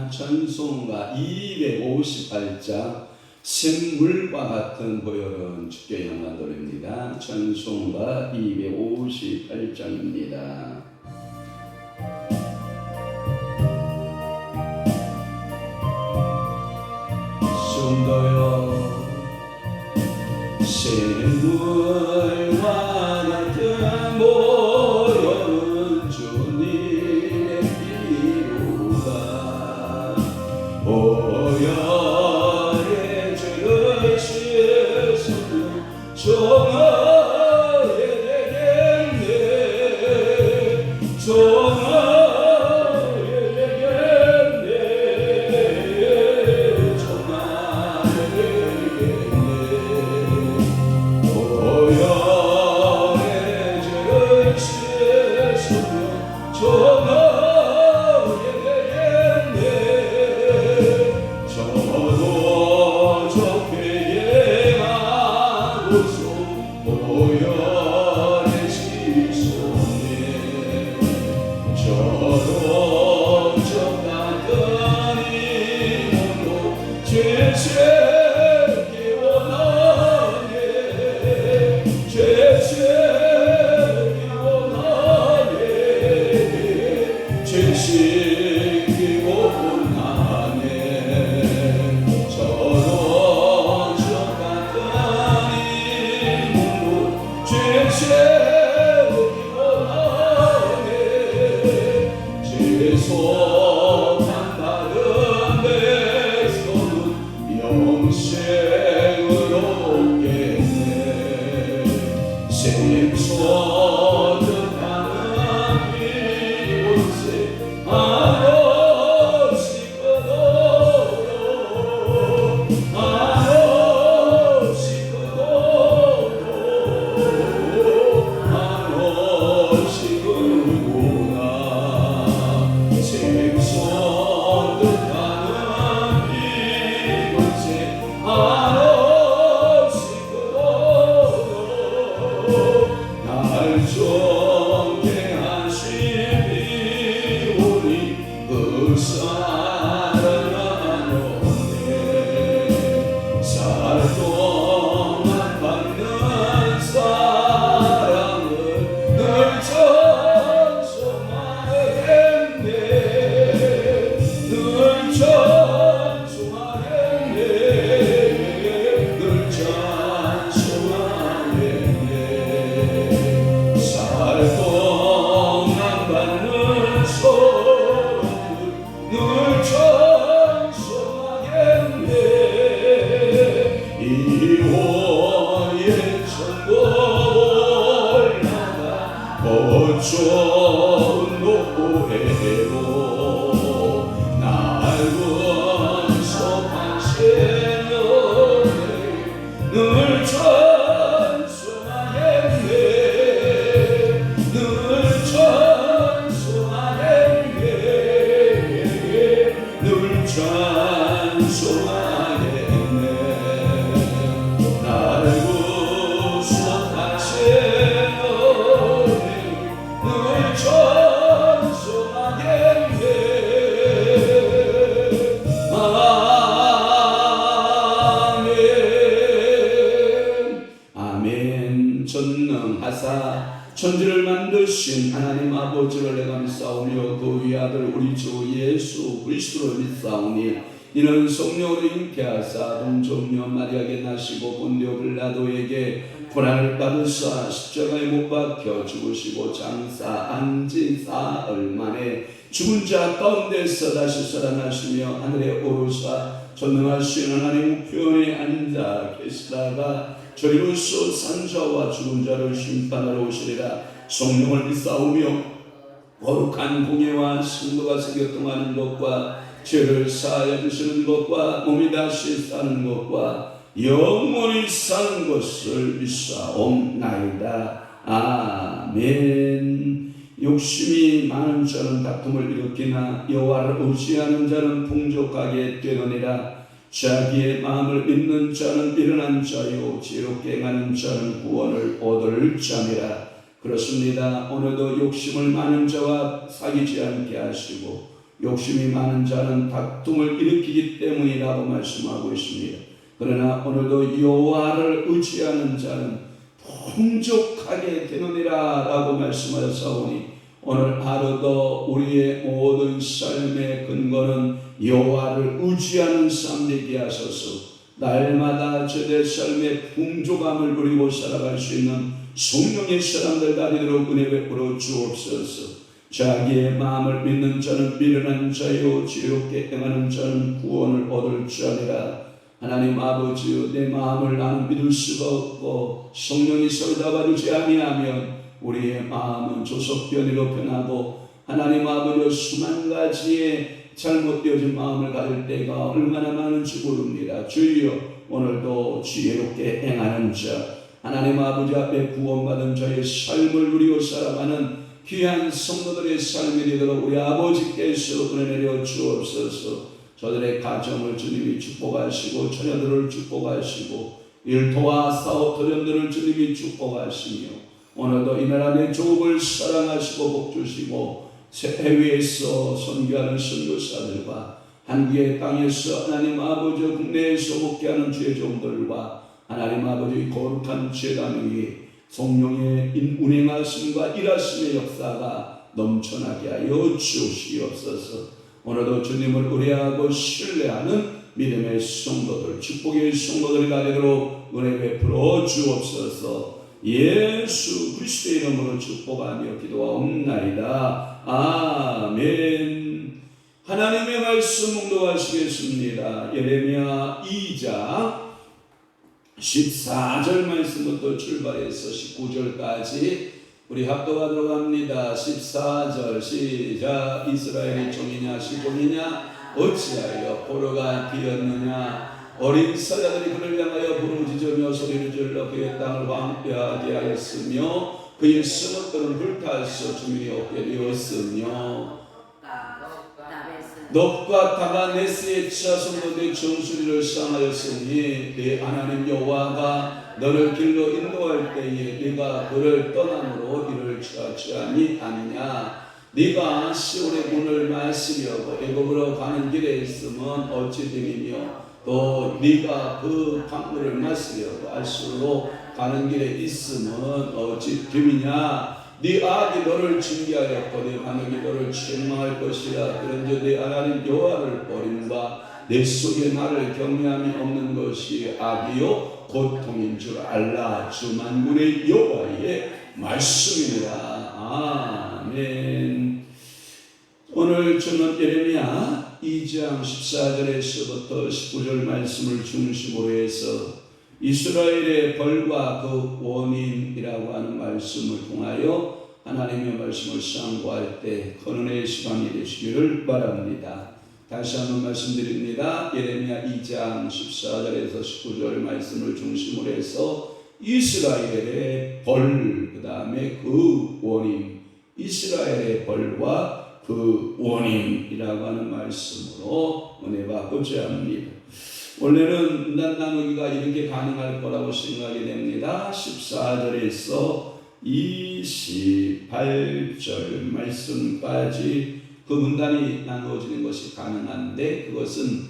찬송가 258장 샘물과 같은 보혈은 주께 영광 돌립니다. 찬송가 258장입니다. 숨도여 샘물과 같은 보혈은 주님의 피로다. 보혈의 죄를 씻으면 정하게 되겠네. 정하게 되겠네. 정하게 되겠네. 보혈의 죄를 씻으면 정하게 되겠네. 저도 좋게 행하고서 보혈에 씻었네. 저도 적당한 힘으로 죄 씻기 원하네. 죄 씻기 원하네. 죄 씻기 원하네. 저도 적당한 힘으로 죄 씻기 원하네. 죄송함 받은 백성은 영생을 얻겠네. 샘솟듯하는 이곳에 한없이 끊어도 한없이 끊어도 한없이 끊구나. 샘솟듯하는 이곳에 한없이 끊어도 날 존경하신 비오니 그 사랑하노네. 살 동안 받는 사랑을 늘 찬송하겠네. 늘 찬송하겠네. 늘 찬송하겠네. 살 동안 받는 소원을 늘 찬송하겠네. 이호의 천국 올라가 고쳐온 노래로 날 구원속하신 은혜 늘 찬송하겠네. 늘 찬송하겠네. 늘 찬송하겠네. 나를 구속하신 은혜 늘 찬송하겠네. 아멘. 아멘. 전능하사 천지를 만드신 하나님 아버지를 내가 믿사오며 그 위아들 우리 주 예수 그리스도를 믿사오니 이는 성령으로 잉태하사 동정녀 마리아에게 나시고 본디오 빌라도에게 고난을 받으사 십자가에 못 박혀 죽으시고 장사 안진 사흘 만에 죽은 자 가운데서 다시 살아나시며 하늘에 오르사 전능하신 하나님 우편에 앉아 계시다가 저리로서 산자와 죽은 자를 심판하러 오시리라. 성령을 믿사오며 거룩한 공예와 승도가 생겼동하는 것과 죄를 사하여 주시는 것과 몸이 다시 사는 것과 영원히 사는 것을 믿사옵나이다. 아멘. 욕심이 많은 자는 다툼을 일으키나 여호와를 의지하는 자는 풍족하게 되느니라. 자기의 마음을 믿는 자는 일어난 자요 지혜롭게 행하는 자는 구원을 얻을 자니라. 그렇습니다. 오늘도 욕심을 많은 자와 사귀지 않게 하시고 욕심이 많은 자는 다툼을 일으키기 때문이라고 말씀하고 있습니다. 그러나 오늘도 여호와를 의지하는 자는 풍족하게 되느니라 라고 말씀하셨사오니 오늘 하루도 우리의 모든 삶의 근거는 여호와를 의지하는 삶 되게 하소서. 날마다 저의 삶의 풍족함을 누리고 살아갈 수 있는 성령의 사람들 다리도록 은혜 베풀어 주옵소서. 자기의 마음을 믿는 자는 미련한 자요 지혜롭게 행하는 자는 구원을 얻을 자니라. 하나님 아버지여, 내 마음을 나는 믿을 수가 없고 성령이 설잡아주지 아니하면 우리의 마음은 조석변이로 변하고 하나님 아버지여, 수만 가지의 잘못되어진 마음을 가질 때가 얼마나 많은지 모릅니다. 주여, 오늘도 지혜롭게 행하는 자, 하나님 아버지 앞에 구원받은 자의 삶을 누리고 살아가는 귀한 성도들의 삶이 되도록 우리 아버지께서 은혜 내려 주옵소서. 저들의 가정을 주님이 축복하시고 처녀들을 축복하시고 일터와 사업 도전들을 주님이 축복하시며 오늘도 이 나라 내 조국을 사랑하시고 복주시고 해외에서 선교하는 선교사들과 한국의 땅에서 하나님 아버지 국내에서 목회하는 주의종들과 하나님 아버지 거룩한 제단 위에 성령의 운행하심과 일하심의 역사가 넘쳐나게 하여 주시옵소서. 오늘도 주님을 의뢰하고 신뢰하는 믿음의 성도들, 축복의 성도들이 되도록 은혜 베풀어 주옵소서. 예수 그리스도의 이름으로 축복하며 기도하옵나이다. 아멘. 하나님의 말씀 묵도하시겠습니다. 예레미야 2장 14절 말씀부터 출발해서 19절까지 우리 합독하도록 합니다. 14절 시작. 이스라엘이 종이냐 시종이냐 어찌하여 포로가 되었느냐. 어린 사자들이 그를 향하여 부르짖으며 소리를 질러 그의 땅을 황폐하게 하였으며 그의 성읍들은 불타서 주민이 없게 되었으며 놉과 다가네스의 자손도 내 정수리를 상하였으니 내 하나님 여호와가 너를 길로 인도할 때에 네가 그를 떠남으로 이를 취하지 아니냐. 네가 시온의 문을 마시려고 애굽으로 가는 길에 있으면 어찌 됨이며 또 네가 그 강물을 마시려고 아수르로 가는 길에 있으면 어찌 됨이냐. 네 악이 너를 징계하였고 네 반역이 너를 책망할 것이라. 그런즉 네 하나님 여호와를 버림과 내 속에 나를 경외함이 없는 것이 악이요 고통인 줄 알라. 주 만군의 여호와의 말씀이니라. 아멘. 오늘 저는 예레미야 2장 14절에서부터 19절 말씀을 중심으로 해서 이스라엘의 벌과 그 원인이라고 하는 말씀을 통하여 하나님의 말씀을 상고할 때 큰 은혜의 시간이 되시기를 바랍니다. 다시 한번 말씀드립니다. 예레미야 2장 14절에서 19절 말씀을 중심으로 해서 이스라엘의 벌, 그 다음에 그 원인, 이스라엘의 벌과 그 원인이라고 하는 말씀으로 은혜 받고자 합니다. 원래는 나누기가 이렇게 가능할 거라고 생각이 됩니다. 14절에서 28절 말씀까지 그 문단이 나누어지는 것이 가능한데 그것은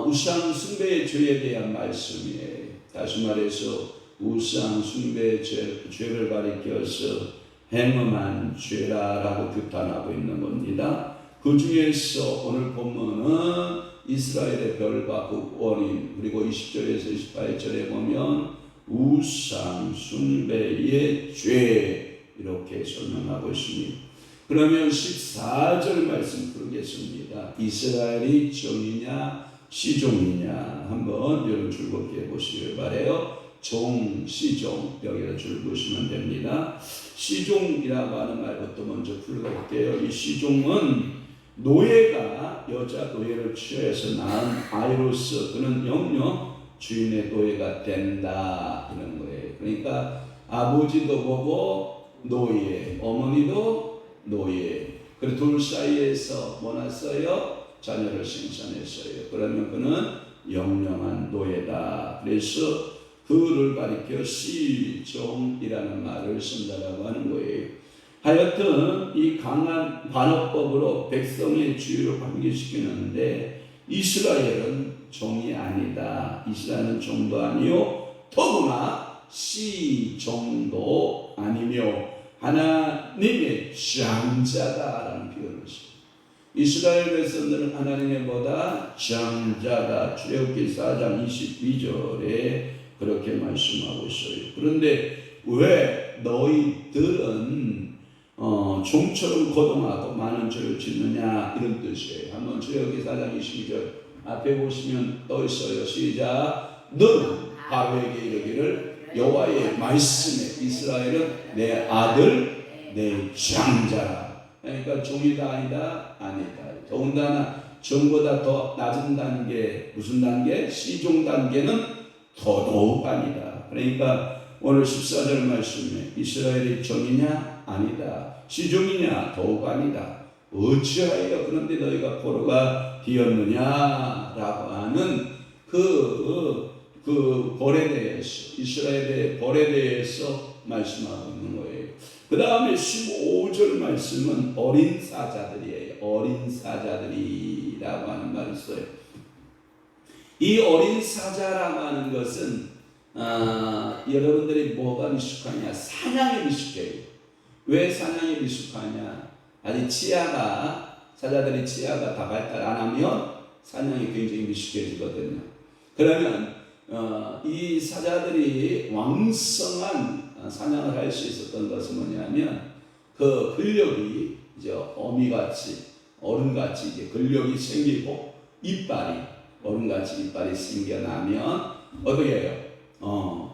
우상 숭배의 죄에 대한 말씀이에요. 다시 말해서 우상 숭배의 죄를 가리켜서 행음한 죄라라고 규탄하고 있는 겁니다. 그 중에서 오늘 본문은 이스라엘의 별과 그 원인, 그리고 20절에서 28절에 보면 우상 숭배의 죄 이렇게 설명하고 있습니다. 그러면 14절 말씀 부르겠습니다. 이스라엘이 종이냐 시종이냐 한번 여러분 즐겁게 해보시길 바라요. 종, 시종 여기다 줄 보시면 됩니다. 시종이라고 하는 말부터 먼저 풀어볼게요. 이 시종은 노예가 여자 노예를 취해서 낳은 아이로서 그는 영영 주인의 노예가 된다 이런 거예요. 그러니까 아버지도 보고 노예, 어머니도 노예. 그리고 둘 사이에서 뭐 났어요? 자녀를 생산했어요. 그러면 그는 영영한 노예다. 그래서 그를 가리켜 시종이라는 말을 쓴다라고 하는 거예요. 하여튼 이 강한 반어법으로 백성의 주의를 환기시키는데 이스라엘은 종이 아니다. 이스라엘은 종도 아니요 더구나 시종도 아니며 하나님의 장자다라는 표현을 씁니다. 이스라엘 백성들은 하나님보다 장자다. 출애굽기 4장 22절에 그렇게 말씀하고 있어요. 그런데 왜 너희들은 종처럼 거동하고 많은 죄를 짓느냐 이런 뜻이에요. 한번 출애굽기 4장 22절 앞에 보시면 떠 있어요. 시작. 너는 바로에게 이르기를 여호와의 말씀에 이스라엘은 내 아들 내 장자라. 그러니까 종이다 아니다 아니다. 더군다나 종보다 더 낮은 단계 무슨 단계? 시종 단계는 더더욱 아니다. 그러니까 오늘 14절 말씀에 이스라엘이 종이냐 아니다. 시종이냐 더욱 아니다. 어찌하여 그런데 너희가 포로가 되었느냐라고 하는 그 벌에 대해서 이스라엘의 벌에 대해서 말씀하고 있는 거예요. 그 다음에 15절 말씀은 어린 사자들이에요. 어린 사자들이라고 하는 말이 있어요. 이 어린 사자라고 하는 것은 여러분들이 뭐가 미숙하냐? 사냥에 미숙해요. 왜 사냥에 미숙하냐? 아직 사자들이 치아가 다 발달 안 하면 사냥이 굉장히 미숙해지거든요. 그러면 이 사자들이 왕성한 사냥을 할 수 있었던 것은 뭐냐면 그 근력이 이제 어미같이 어른같이 이제 근력이 생기고 이빨이 어른같이 이빨이 생겨나면 어떻게 해요?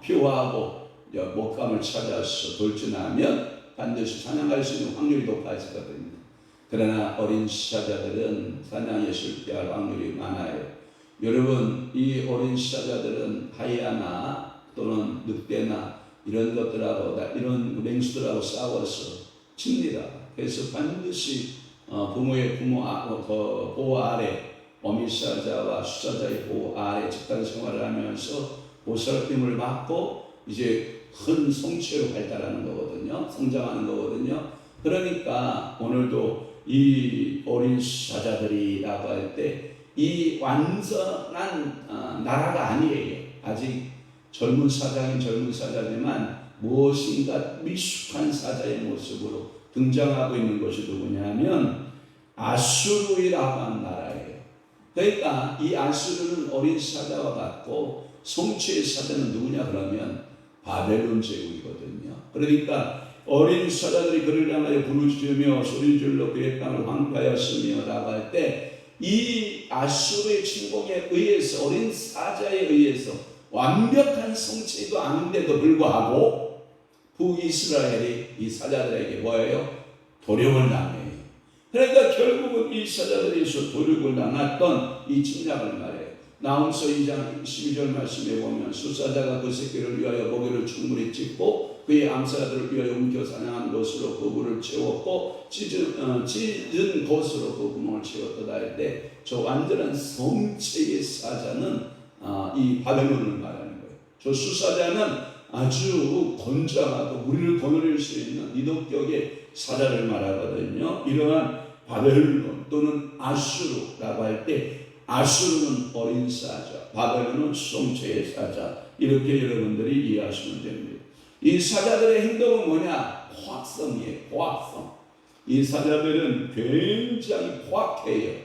표하고 먹감을 찾아서 돌진하면 반드시 사냥할 수 있는 확률이 높아지거든요. 그러나 어린 사자들은 사냥에 실패할 확률이 많아요. 여러분, 이 어린 사자들은 하이아나 또는 늑대나 이런 것들하고 이런 맹수들하고 싸워서 칩니다. 그래서 반드시 부모의 보호 아래 어미사자와 수사자의 보호 아래 집단 생활을 하면서 보살핌을 받고 이제 큰 성체로 발달하는 거거든요. 성장하는 거거든요. 그러니까 오늘도 이 어린 사자들이라고 할 때 이 완전한 나라가 아니에요. 아직 젊은 사자지만 무엇인가 미숙한 사자의 모습으로 등장하고 있는 것이 누구냐면 아수르라고 하는 나라예요. 그러니까 이 아수르는 어린 사자와 같고 성취의 사자는 누구냐 그러면 바벨론 제국이거든요. 그러니까 어린 사자들이 그를 향하여 부르짖으며 소리질러 그의 땅을 황폐하였으며 라고 할 때 이 아수르의 침공에 의해서 어린 사자에 의해서 완벽한 성체도 아닌데도 불구하고 북이스라엘이 이 사자들에게 뭐예요? 도륙을 당해요. 그러니까 결국은 이 사자들에서 도륙을 당했던 이 침략을 말해요. 나훔서 2장 12절 말씀에 보면 수사자가 그 새끼를 위하여 먹이를 충분히 찢고 그의 암사들을 위하여 옮겨 사냥한 것으로 그 물을 채웠고 찢은 것으로 그 구멍을 채웠다 할 때 저 완전한 성체의 사자는 이 바벨론을 말하는 거예요. 저 수사자는 아주 건장하고 우리를 거느릴 수 있는 이독격의 사자를 말하거든요. 이러한 바벨론 또는 아수르라고 할 때 아수르는 어린 사자, 바벨론은 성체의 사자, 이렇게 여러분들이 이해하시면 됩니다. 이 사자들의 행동은 뭐냐? 포악성이에요. 포악성. 이 사자들은 굉장히 포악해요.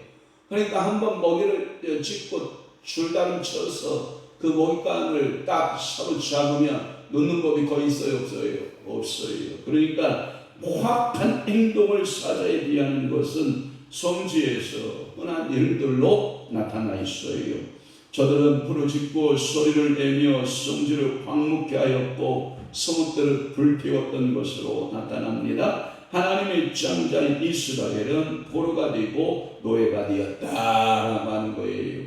그러니까 한번 먹이를 짚고 줄다름 쳐서 그 먹잇감을 딱 서로 잡으면 놓는 법이 거의 있어요? 없어요? 없어요. 그러니까 포악한 행동을 사자에 비하는 것은 성지에서 흔한 일들로 나타나 있어요. 저들은 부르짖고 소리를 내며 성지를 황무케 하였고 성읍들을 불태웠던 것으로 나타납니다. 하나님의 장자인 이스라엘은 포로가 되고 노예가 되었다라고 하는 거예요.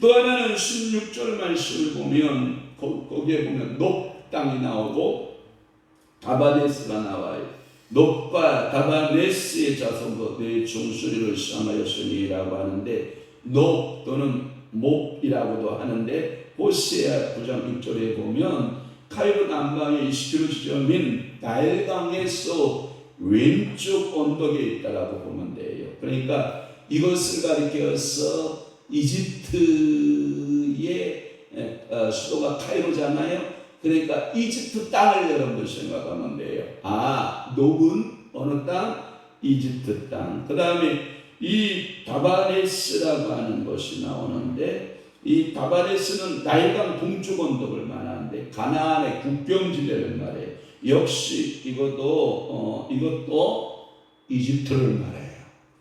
또 하나는 16절 말씀을 보면 거기에 보면 높 땅이 나오고 다바네스가 나와요. 높과 다바네스의 자손도 내 종소리를 sam하였으니라고 하는데 높 또는 몹이라고도 하는데 호세아 9장 6절에 보면 카이로 남방의 이스키로 지점인 나일강에서 왼쪽 언덕에 있다라고 보면 돼요. 그러니까 이것을 가리켜서 이집트의 수도가 카이로잖아요. 그러니까 이집트 땅을 여러분들 생각하면 돼요. 녹은 어느 땅? 이집트 땅. 그 다음에 이 다바네스라고 하는 것이 나오는데, 이 다바네스는 나일강 동쪽 언덕을 말하는데 가나안의 국경지대를 말해요. 역시 이것도 이집트를 말해요.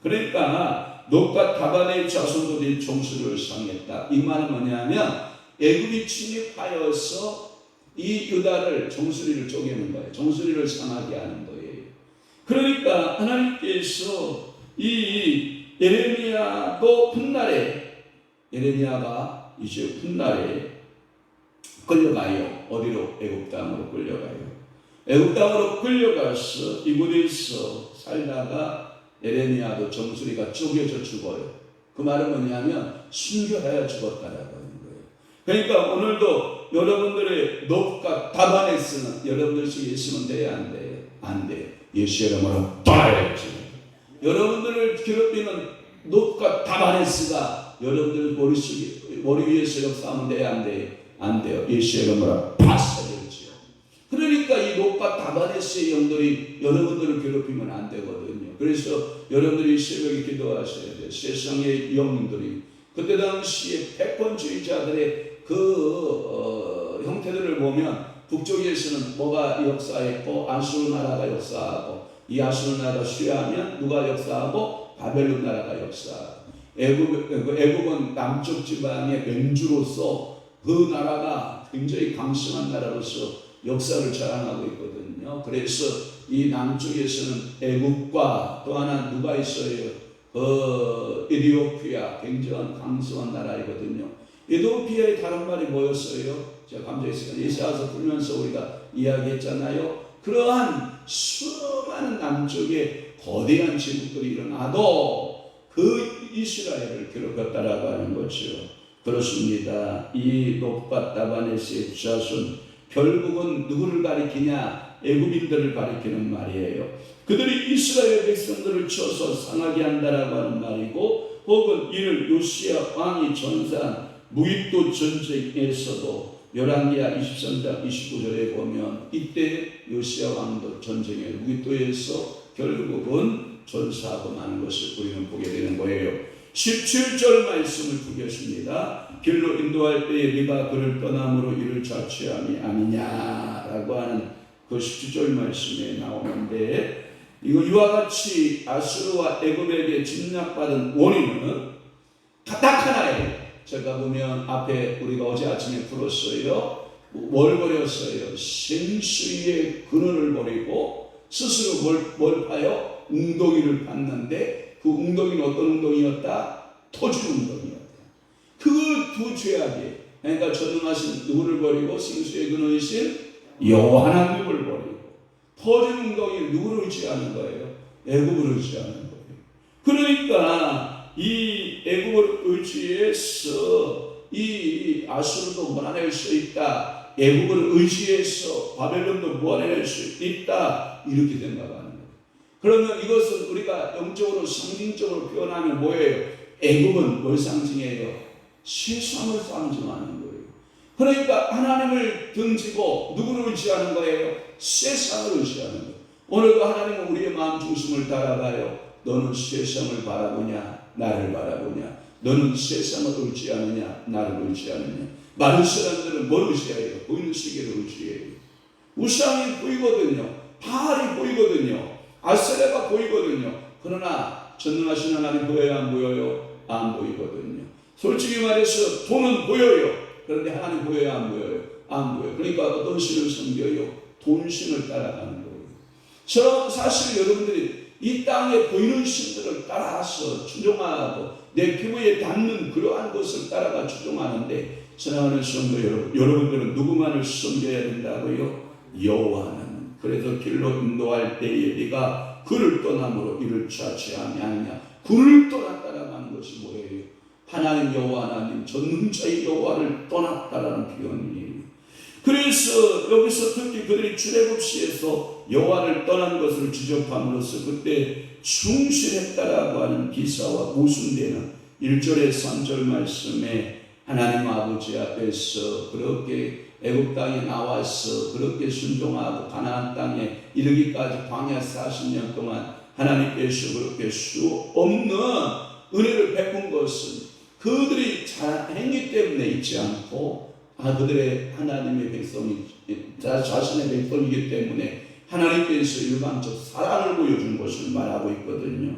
그러니까 놋과 다반의 자손들이 정수를 상했다. 이 말은 뭐냐면 애굽이 침입하여서 이 유다를 정수리를 쪼개는 거예요. 정수리를 상하게 하는 거예요. 그러니까 하나님께서 이 예레미야도 훗날에, 예레미야가 이제 훗날에 끌려가요. 어디로? 애굽 땅으로 끌려가요. 애굽 땅으로 끌려가서 이곳에서 살다가 예레미야도 정수리가 쪼개져 죽어요. 그 말은 뭐냐면 순교하여 죽었다라고 하는 거예요. 그러니까 오늘도 여러분들의 놋과 다바네스는 여러분들 속에 있으면 돼야 안 돼요? 안 돼요. 예수의 이름으로 떠나야지. 여러분들을 괴롭히는 놋과 다바네스가 여러분들 머리 위에서 역사하면 돼야 안 돼요? 안 돼요. 예수의 이름으로 파쇄되지요. 그러니까 이 놋과 다바네스의 영들이 여러분들을 괴롭히면 안 되거든요. 그래서 여러분들이 새벽에 기도하셔야 돼요. 세상의 영들이 그때 당시에 패권주의자들의 형태들을 보면 북쪽에서는 뭐가 역사했고 아수르 나라가 역사하고, 이 아수르 나라가 쇠하면 누가 역사하고? 바벨론 나라가 역사하고. 애굽은 남쪽 지방의 맹주로서 그 나라가 굉장히 강성한 나라로서 역사를 자랑하고 있거든요. 그래서 이 남쪽에서는 애굽과 또 하나 누가 있어요? 에티오피아, 굉장한 강성한 나라이거든요. 에티오피아의 다른 말이 뭐였어요? 제가 감사했어요. 이사야서 풀면서 우리가 이야기했잖아요. 그러한 수많은 남쪽에 거대한 제국들이 일어나도 그 이스라엘을 괴롭혔다라고 하는 거죠. 그렇습니다. 이 놋과 다바네스의 자손, 결국은 누구를 가리키냐? 애굽인들을 가리키는 말이에요. 그들이 이스라엘 백성들을 쳐서 상하게 한다라고 하는 말이고, 혹은 이를 요시야 왕이 전사한 무익도 전쟁에서도 열왕기하 23장 29절에 보면 이때 요시야 왕도 전쟁에 무익도에서 결국은 전사하고 마는 것을 우리는 보게 되는 거예요. 17절 말씀을 보겠습니다. 길로 인도할 때에 네가 그를 떠남으로 이를 자취함이 아니냐라고 하는 그 17절 말씀에 나오는데, 이거 이와 같이 아수르와 애굽에게 침략받은 원인은 딱 하나예요. 제가 보면 앞에 우리가 어제 아침에 풀었어요. 뭘 버렸어요? 생수의 근원을 버리고 스스로 뭘 파요? 웅덩이를 팠는데 그 웅덩이는 어떤 웅덩이였다? 터진 웅덩이였다. 그 두 죄악이, 그러니까 전능하신 누구를 버리고 생수의 근원이신 여호와 하나님을 버리고 터진 웅덩이를 누구를 의지하는 거예요? 애굽을 의지하는 거예요. 그러니까 이 애굽을 의지해서 이 아수르도 몰아낼 수 있다. 애굽을 의지해서 바벨론도 몰아낼 수 있다. 이렇게 생각하는 거예요. 그러면 이것은 우리가 영적으로 상징적으로 표현하면 뭐예요? 애굽은 뭘 상징해요? 세상을 상징하는 거예요. 그러니까 하나님을 등지고 누구를 의지하는 거예요? 세상을 의지하는 거예요. 오늘도 하나님은 우리의 마음 중심을 따라가요. 너는 세상을 바라보냐? 나를 바라보냐? 너는 세상을 의지하느냐? 나를 의지하느냐? 많은 사람들은 뭘 의지해요? 보이는 세계를 의지해요. 우상이 보이거든요. 바알이 보이거든요. 아세라가 보이거든요. 그러나 전능하신 하나님 보여요? 안 보여요? 안 보이거든요. 솔직히 말해서 돈은 보여요. 그런데 하나님 보여요? 안 보여요? 안 보여요. 그러니까 어떤 신을 섬겨요? 돈신을 따라가는 거예요. 사실 여러분들이 이 땅에 보이는 신들을 따라서 추종하고 내 피부에 닿는 그러한 것을 따라가 추종하는데, 사랑하는 성도 여러분들은 누구만을 섬겨야 된다고요? 여호와 하나님. 그래서 길로 인도할 때에 네가 그를 떠남으로 이를 자취하지 않느냐. 그를 떠났다라고 하는 것이 뭐예요? 하나님 여호와 하나님 전능자의 여호와를 떠났다라는 표현이에요. 그래서 여기서 특히 그들이 출애굽시에서 여호와를 떠난 것을 지적함으로써 그때 충실했다라고 하는 기사와 모순되는 1절에 3절 말씀에 하나님 아버지 앞에서 그렇게 애굽 땅에 나와서 그렇게 순종하고 가나안 땅에 이르기까지 광야 40년 동안 하나님께서 그렇게 수 없는 은혜를 베푼 것은 그들이 잘 행위 때문에 있지 않고 그들의 하나님의 백성이 자신의 백성이기 때문에 하나님께서 일방적 사랑을 보여준 것을 말하고 있거든요.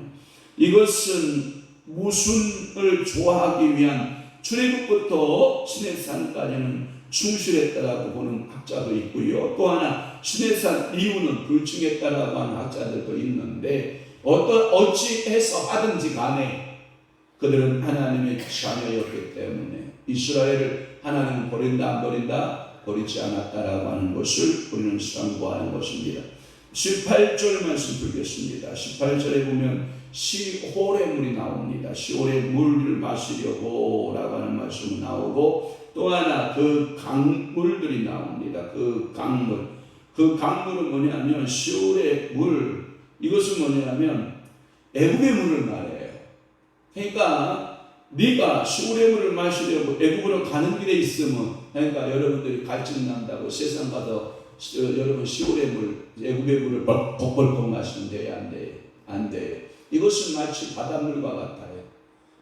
이것은 모순을 좋아하기 위한 출애굽부터 시내산까지는 충실했다라고 보는 학자도 있고요. 또 하나 시내산 이유는 불충했다라고 하는 학자들도 있는데 어찌해서 하든지 간에 그들은 하나님의 자녀였기 때문에 이스라엘을 하나님은 버린다 안 버린다? 버리지 않았다라고 하는 것을 우리는 상고하는 것입니다. 18절 말씀 드리겠습니다. 18절에 보면 시홀의 물이 나옵니다. 시홀의 물을 마시려고 라고 하는 말씀이 나오고 또 하나 그 강물들이 나옵니다. 그 강물은 뭐냐면 시홀의 물, 이것은 뭐냐면 애굽의 물을 말해요. 그러니까 네가 시홀의 물을 마시려고 애굽으로 가는 길에 있으면, 그러니까 여러분들이 갈증 난다고 세상 가서 여러분 시홀의 물, 애굽의 물을 벌컥벌컥 마시면 돼요? 안 돼요? 안 돼요. 이것은 마치 바닷물과 같아요.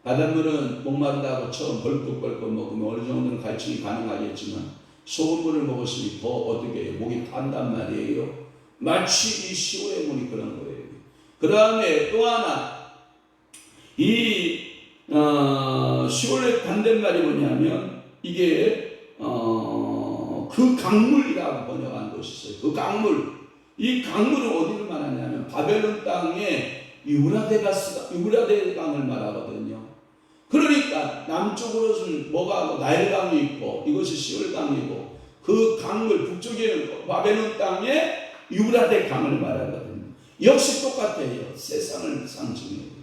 바닷물은 목마르다고 처음 벌컥벌컥 먹으면 어느 정도는 갈증이 가능하겠지만 소금물을 먹었으니 더 어떻게 해요? 목이 탄단 말이에요. 마치 이 시홀의 물이 그런 거예요. 그 다음에 또 하나 이 시홀의 반대말이 뭐냐면 이게 그 강물이라고 번역한 것이 있어요. 그 강물, 이 강물은 어디를 말하냐면 바벨론 땅에 유브라데 강을 말하거든요. 그러니까 남쪽으로는 뭐가 나일강이 있고 이것이 시홀강이고 그 강물 북쪽에는 바벨론 땅에 유브라데 강을 말하거든요. 역시 똑같아요. 세상을 상징해요.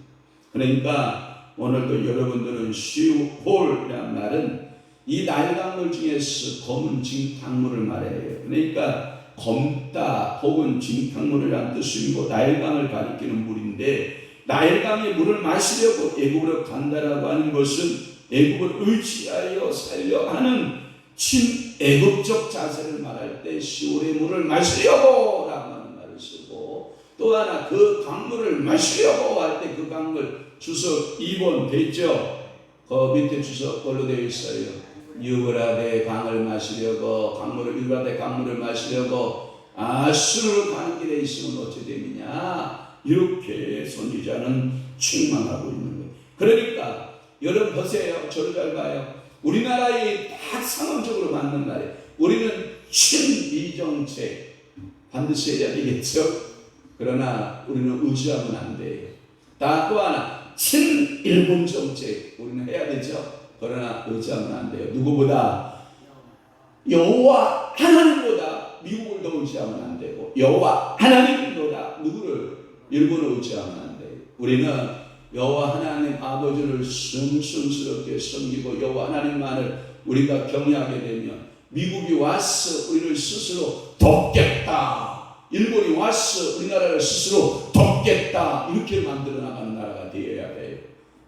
그러니까 오늘도 여러분들은 시홀이라는 말은 이 나일강물 중에서 검은 진탕물을 말해요. 그러니까 검다 혹은 진탕물이라는 뜻이고 나일강을 가리키는 물인데, 나일강의 물을 마시려고 애굽으로 간다라고 하는 것은 애굽을 의지하여 살려 하는 친애굽적 자세를 말할 때 시홀의 물을 마시려고 라고 하는 말을 쓰고, 또 하나 그 강물을 마시려고 할 때 그 강물 주석 2번 되죠? 그 밑에 주석 걸로 되어 있어요. 유브라데 강을 마시려고, 유브라데 강물을 마시려고 아수르로 가는 길에 있으면 어찌 되느냐, 이렇게 선지자는 책망하고 있는 거예요. 그러니까 여러분 보세요. 저를 잘 봐요. 우리나라에 딱 상황적으로 맞는 말이에요. 우리는 친미정책 반드시 해야 되겠죠. 그러나 우리는 의지하면 안 돼요. 또 하나 친일본 정책 우리는 해야 되죠. 그러나 의지하면 안 돼요. 누구보다? 여호와 하나님보다 미국을 더 의지하면 안 되고, 여호와 하나님보다 누구를? 일본을 의지하면 안 돼요. 우리는 여호와 하나님 아버지를 성스럽게 섬기고 여호와 하나님만을 우리가 경외하게 되면 미국이 와서 우리를 스스로 돕겠다, 일본이 와서 우리나라를 스스로 돕겠다, 이렇게 만들어 나가는 나라가 되어야 돼요.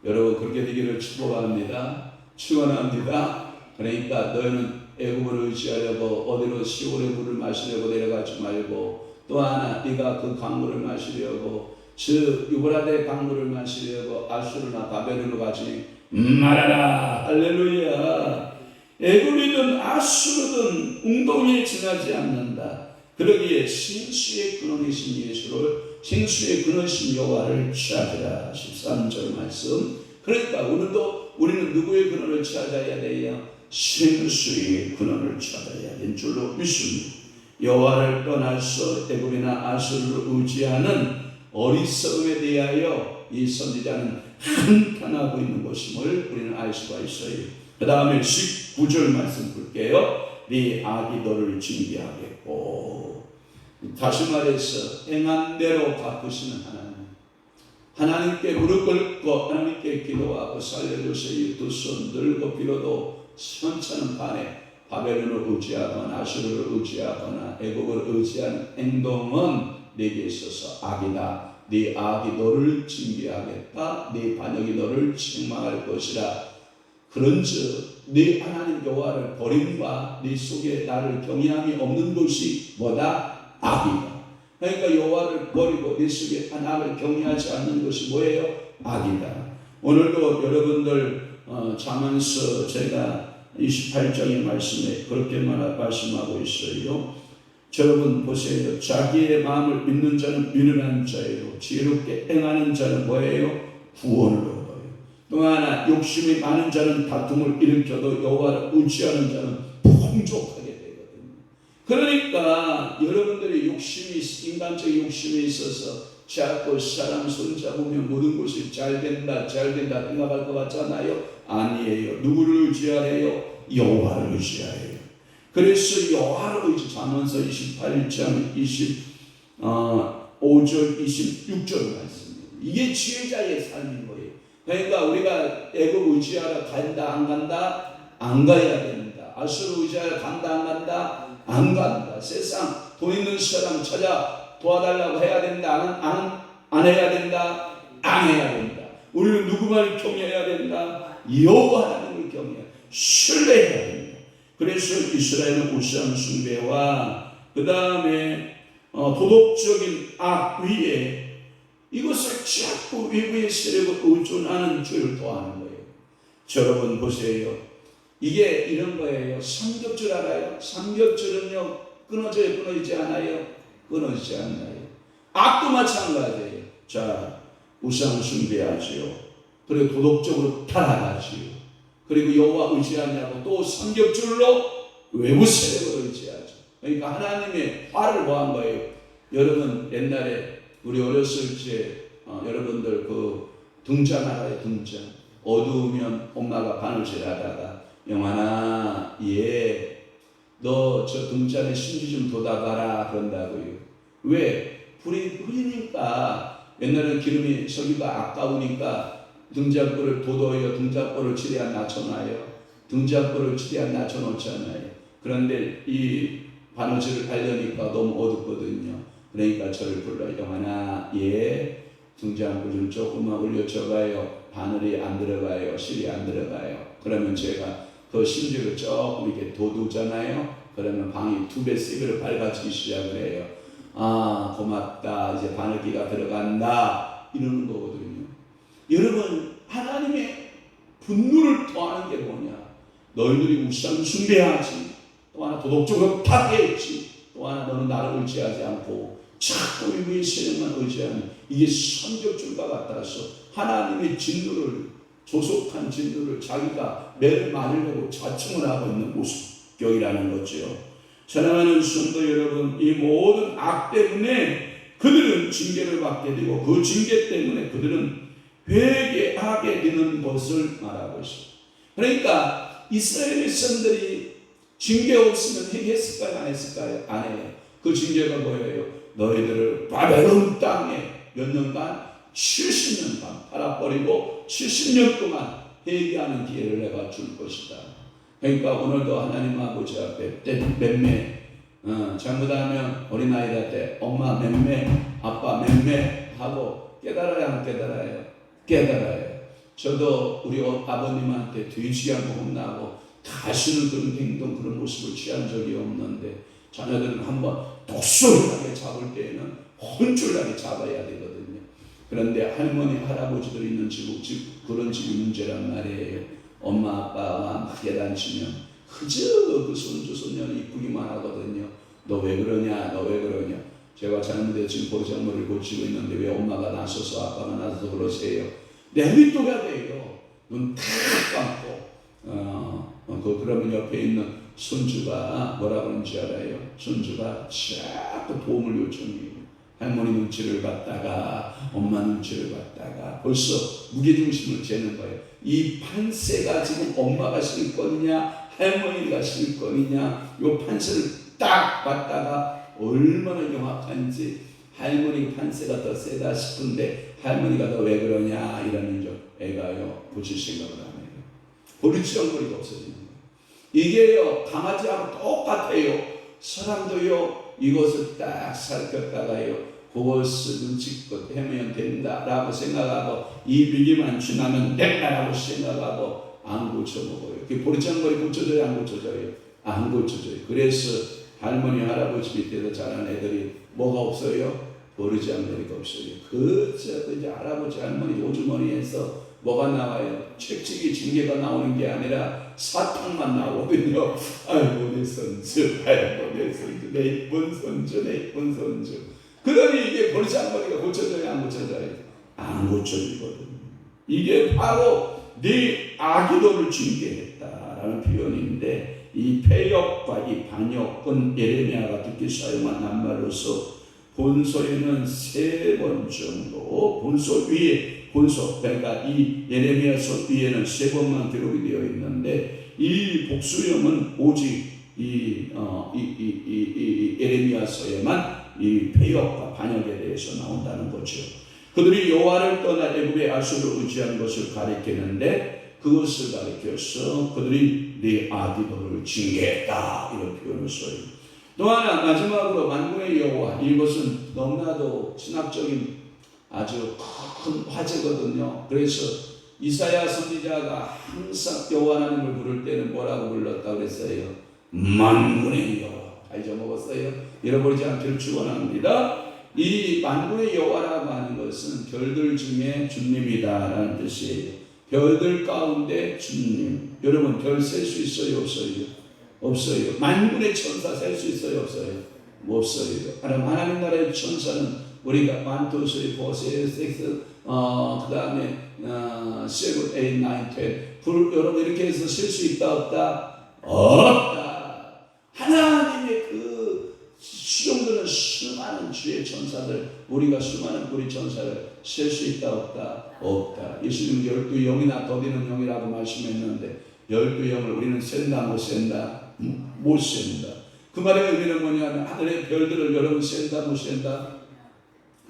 여러분 그렇게 되기를 축복합니다. 축원합니다. 그러니까 너희는 애굽을 의지하려고 어디로 시홀의 물을 마시려고 내려가지 말고, 또 하나 네가 그 강물을 마시려고 즉 유브라데 강물을 마시려고 아수르나 바벨론으로 가지 말아라. 할렐루야. 애굽이든 아수르든 웅덩이에 지나지 않는다. 그러기에 생수의 근원이신 예수를, 생수의 근원이신 여호와를 찾으라. 13절 말씀. 그러니까 우리는 누구의 근원을 찾아야 돼요? 생수의 근원을 찾아야 될 줄로 믿습니다. 여호와를 떠나서 애굽이나 아수르를 의지하는 어리석음에 대하여 이 선지자는 한탄하고 있는 것임을 우리는 알 수가 있어요. 그 다음에 19절 말씀 볼게요. 네 악이 너를 징계하겠고, 다시 말해서 행한 대로 갚으시는 하나님께 무릎 꿇고 하나님께 기도하고 살려주세요. 두 손 들고 빌어도 천천은 반에 바벨론을 의지하거나 아수르를 의지하거나 애국을 의지한 행동은 내게 있어서 악이다. 네 악이 너를 징계하겠다. 네 반역이 너를 책망할 것이라. 그런즉 네 하나님 여호와를 버림과 네 속에 나를 경외함이 없는 것이 뭐다? 악이다. 그러니까 여호와를 버리고 네 속에 하나님을 경외하지 않는 것이 뭐예요? 악이다. 오늘도 여러분들 자면서 제가 28장의 말씀에 그렇게 말씀하고 있어요. 여러분 보세요. 자기의 마음을 믿는 자는 유능한 자예요. 지혜롭게 행하는 자는 뭐예요? 구원을 얻어요. 또 하나 욕심이 많은 자는 다툼을 일으켜도 여호와를 의지하는 자는 풍족하게 되거든요. 그러니까 여러분들이 인간적인 욕심이 있어서 자꾸 사람 손잡으면 모든 것이 잘 된다 생각할 것 같잖아요. 아니에요. 누구를 의지하래요? 여호와를 의지하래요. 그래서 여호와를 의지. 잠언서 28장 25절 26절 말씀입니다. 이게 지혜자의 삶인 거예요. 그러니까 우리가 애국 의지하러 간다 안 간다? 안 가야 된다. 아수르 의지하러 간다 안 간다? 안 간다. 세상 돈 있는 사람 찾아 도와달라고 해야 된다? 안 해야 된다? 안 해야 된다. 우리는 누구만 경외해야 된다? 여호와 하나님을 경외해야 신뢰해야 된다. 그래서 이스라엘은 우상 숭배와 그 다음에 도덕적인 악 위에 이것을 자꾸 외부의 세력을 의존하는 죄를 더하는 거예요. 여러분 보세요. 이게 이런 거예요. 삼겹줄 알아요? 삼겹줄은요 끊어지지 않아요? 끊어지지 않아요. 악도 마찬가지예요. 자, 우상 숭배하지요. 그리고 도덕적으로 타락하지요. 그리고 여호와 의지하냐고 또 삼겹줄로 외부 세력을 의지하죠. 그러니까 하나님의 화를 뭐한 거예요? 여러분 옛날에 우리 어렸을 때 여러분들 그 등잔 알아요? 등잔. 어두우면 엄마가 바느질하다가 영환아 너 저 등잔에 심지 좀 돋아봐라 그런다고요. 왜? 불이 흐리니까 옛날에는 기름이 석유가 아까우니까 등잔불을 돋워요. 등잔불을 최대한 낮춰놔요. 등잔불을 최대한 낮춰놓잖아요. 그런데 이 바느질을 하려니까 너무 어둡거든요. 그러니까 저를 불러요. 영환아 등잔불 좀 조금만 올려줘봐요. 바늘이 안 들어가요. 실이 안 들어가요. 그러면 제가 그 심지를 조금 이렇게 돋우잖아요. 그러면 방이 2배, 3배로 밝아지기 시작을 해요. 아 고맙다. 이제 바늘기가 들어간다. 이러는 거거든요. 여러분 하나님의 분노를 더하는 게 뭐냐? 너희들이 우상 숭배하지. 또 하나 도덕적으로 파괴했지. 또 하나 너는 나를 의지하지 않고 자꾸 위의 세력만 의지하는 이게 삼겹줄과 같아서 하나님의 진노를 조속한 진노를 자기가 매를 맞으려고 자청을 하고 있는 모습격이라는 거죠. 사랑하는 성도 여러분, 이 모든 악 때문에 그들은 징계를 받게 되고 그 징계 때문에 그들은 회개하게 되는 것을 말하고 있습니다. 그러니까 이스라엘 백성들이 징계 없으면 회개했을까요? 안 했을까요? 안 해요. 그 징계가 뭐예요? 너희들을 바벨론 땅에 몇 년간 70년간 팔아버리고 70년 동안 회개하는 기회를 내가 줄 것이다. 그러니까 오늘도 하나님 아버지 앞에 맴매 잘못하면 어린아이들 때 엄마 맴매 아빠 맴매 하고 깨달아야 안 깨달아요? 깨달아요. 저도 우리 아버님한테 돼지하고 혼나고 다시는 그런 행동 그런 모습을 취한 적이 없는데 자녀들은 한번 독솔하게 잡을 때에는 혼쭐나게 잡아야 되거든요. 그런데 할머니 할아버지들 있는 집 그런 집이 문제란 말이에요. 엄마 아빠가 막 계단치면 그저 그 손주 손녀는 이쁘기만 하거든요. 너 왜 그러냐 너 왜 그러냐. 제가 잘못해 지금 버르장머리를 고치고 있는데 왜 엄마가 나서서 아빠가 나서서 그러세요. 내비둬야 돼요. 눈 탁 감고 그러면 옆에 있는 손주가 뭐라 그러는지 알아요? 손주가 자꾸 도움을 요청해요. 할머니 눈치를 봤다가 엄마 눈치를 봤다가 벌써 무게중심을 재는 거예요. 이 판세가 지금 엄마가 실 거냐 할머니가 실 거냐 이 판세를 딱 봤다가 얼마나 명확한지 할머니 판세가 더 세다 싶은데 할머니가 너 왜 그러냐 이러는 줄 애가요 고칠 생각을 안 해요. 버리지장거리가 없어지는 거예요. 이게요 강아지하고 똑같아요. 사람도요 이것을 딱 살폈다가요 그것을 눈치껏 하면 된다라고 생각하고 이 위기만 지나면 된다라고 생각하고 안 고쳐먹어요. 그 보리장머리 고쳐져요 안 고쳐져요? 안 고쳐져요. 그래서 할머니 할아버지 밑에서 자란 애들이 뭐가 없어요? 보리장머리가 없어요. 이제 할아버지 할머니 오주머니에서 뭐가 나와요? 채찍이 징계가 나오는 게 아니라 사탕만 나오거든요. 아이고 내 손주, 아이고 내 손주, 내 이쁜 손주, 내 이쁜 손주. 그러니 이게 보리장머리가 고쳐져요 안 고쳐져요? 안 고쳐지거든요. 이게 바로 네 아기도를 징계했다라는 표현인데 이 폐역과 이 반역은 예레미야가 특히 사용한 낱말로서 본소에는 3번 정도 본소 위에 본소 그러니까 이 예레미야서 위에는 3번만 기록이 되어 있는데 이 복수형은 오직 이 예레미야서에만 이 폐역과 반역에 대해서 나온다는 거죠. 그들이 여호와를 떠나 애굽의 아수를 의지한 것을 가리키는데 그것을 가리켜서 그들이 네 아기도를 징계했다 이런 표현을 써요. 또 하나 마지막으로 만군의 여호와 이것은 너무나도 신학적인 아주 큰 화제거든요. 그래서 이사야 선지자가 항상 여호와 하나님을 부를 때는 뭐라고 불렀다고 그랬어요? 만군의 여호와. 다 잊어먹었어요? 잃어버리지 않기를 축원합니다. 이 만군의 여호와라고 하는 것은 별들 중에 주님이다라는 뜻이에요. 별들 가운데 주님. 여러분 별 셀 수 있어요 없어요? 없어요. 만군의 천사 셀 수 있어요 없어요? 없어요. 하나님 나라의 천사는 우리가 1, 2, 3, 4, 5, 6, 그 다음에 7, 8, 9, 10 여러분 이렇게 해서 셀 수 있다 없다? 없다. 하나님의 그 수용되는 수많은 주의 천사들 우리가 수많은 우리 천사를 셀 수 있다 없다? 없다. 예수님 12영이나 더디는 영이라고 말씀했는데 12영을 우리는 센다 못 센다? 못 센다. 그 말의 의미는 뭐냐면 하늘의 별들을 여러분 센다 못 센다?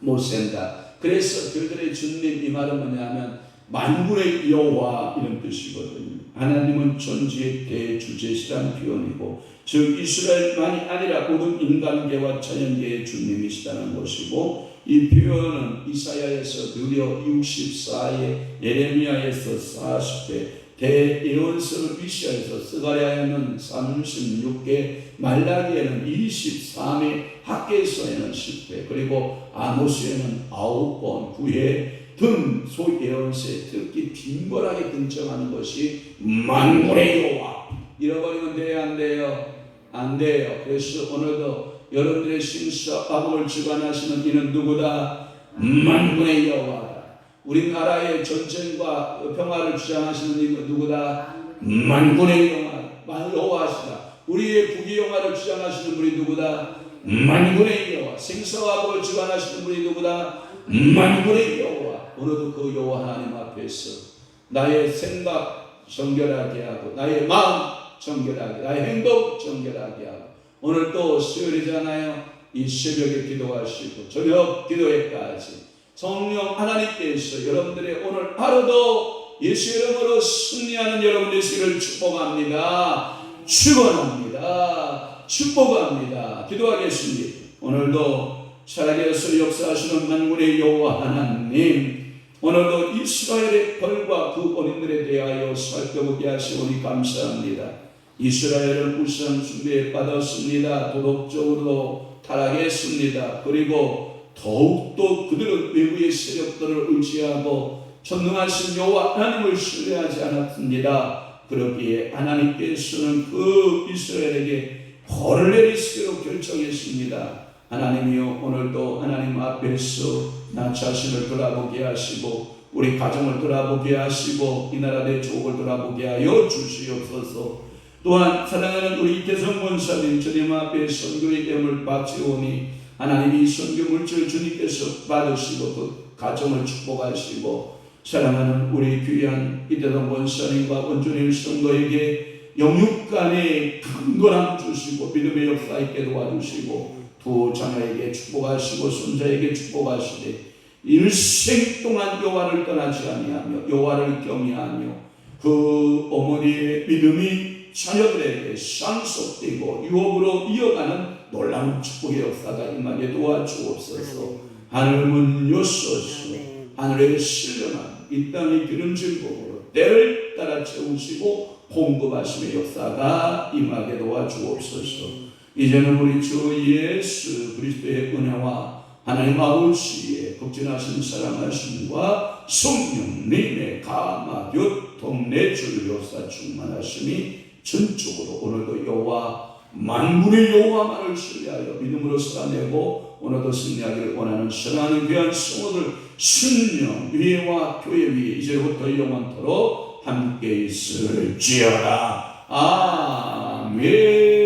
못 센다. 그래서 별들의 주님 이 말은 뭐냐면 만군의 여호와 이런 뜻이거든요. 하나님은 전지의 대주제시라는 표현이고 즉 이스라엘만이 아니라 모든 인간계와 자연계의 주님이시다는 것이고 이 표현은 이사야에서 느려 64회 예레미야에서 40회 대예언서를 위시하여서 스가랴에는 36개 말라기에는 23회 학개서에는 10회 그리고 아모스에는 9번 9회 등 소예언서에 특히 빈번하게 등장하는 것이 만군의 여호와. 잃어버리면 돼요 안 돼요? 안 돼요. 그래서 오늘도 여러분들의 심사박을 주관하시는 이는 누구다? 만군의 여호와다. 우리나라의 전쟁과 평화를 주장하시는 이는 누구다? 만군의 여호와시다. 우리의 부귀영화를 주장하시는 분이 누구다? 만군의 여호와. 생사와 복을 주관하시는 분이 누구다? 만군의 여호와. 오늘도 그 여호와 하나님 앞에서 나의 생각 정결하게 하고 나의 마음 정결하게 나의 행동 정결하게 하고 오늘 또 수요일이잖아요. 이 새벽에 기도하시고 저녁 기도회까지 성령 하나님께서 여러분들의 오늘 하루도 예수 이름으로 승리하는 여러분 되시기를 축복합니다. 축원합니다. 축복합니다. 기도하겠습니다. 오늘도 살아계셔서 역사하시는 만군의 여호와 하나님 오늘도 이스라엘의 벌과 그 어린들에 대하여 살펴보게 하시오니 감사합니다. 이스라엘은 우상 숭배에 빠졌습니다. 도덕적으로도 타락했습니다. 그리고 더욱더 그들은 외부의 세력들을 의지하고 전능하신 여호와 하나님을 신뢰하지 않았습니다. 그러기에 하나님께서는 그 이스라엘에게 벌을 내리시기로 결정했습니다. 하나님이여 오늘도 하나님 앞에서 나 자신을 돌아보게 하시고 우리 가정을 돌아보게 하시고 이 나라 내 족을 돌아보게 하여 주시옵소서. 또한 사랑하는 우리 이태성 권사님 주님 앞에 선교의 em을 바치오니 하나님이 선교 물질 주님께서 받으시고 그 가정을 축복하시고 사랑하는 우리 귀한 이태성 권사님과 원주님 성도에게 영육간의 강건함 주시고 믿음의 역사 있게 도와주시고 두 자녀에게 축복하시고 손자에게 축복하시되 일생 동안 여호와를 떠나지 아니하며 여호와를 경외하며 그 어머니의 믿음이 자녀들에게 상속되고 유업으로 이어가는 놀라운 축복의 역사가 임하게 도와주옵소서. 하늘문 여소서. 하늘의 신령한 이 땅의 기름진 복으로 때를 따라 채우시고 공급하심의 역사가 임하게 도와주옵소서. 이제는 우리 주 예수 그리스도의 은혜와 하나님 아버지의 극진하신 사랑하심과 성령님의 감화 교통 내줄 역사 충만하심이 전적으로 오늘도 여호와 만군의 여호와만을 신뢰하여 믿음으로 살아내고 오늘도 승리하기를 원하는 사랑하는 귀한 성도들 신령 위에와 교회 위에 이제부터 영원토록 함께 있을지어다. 아멘.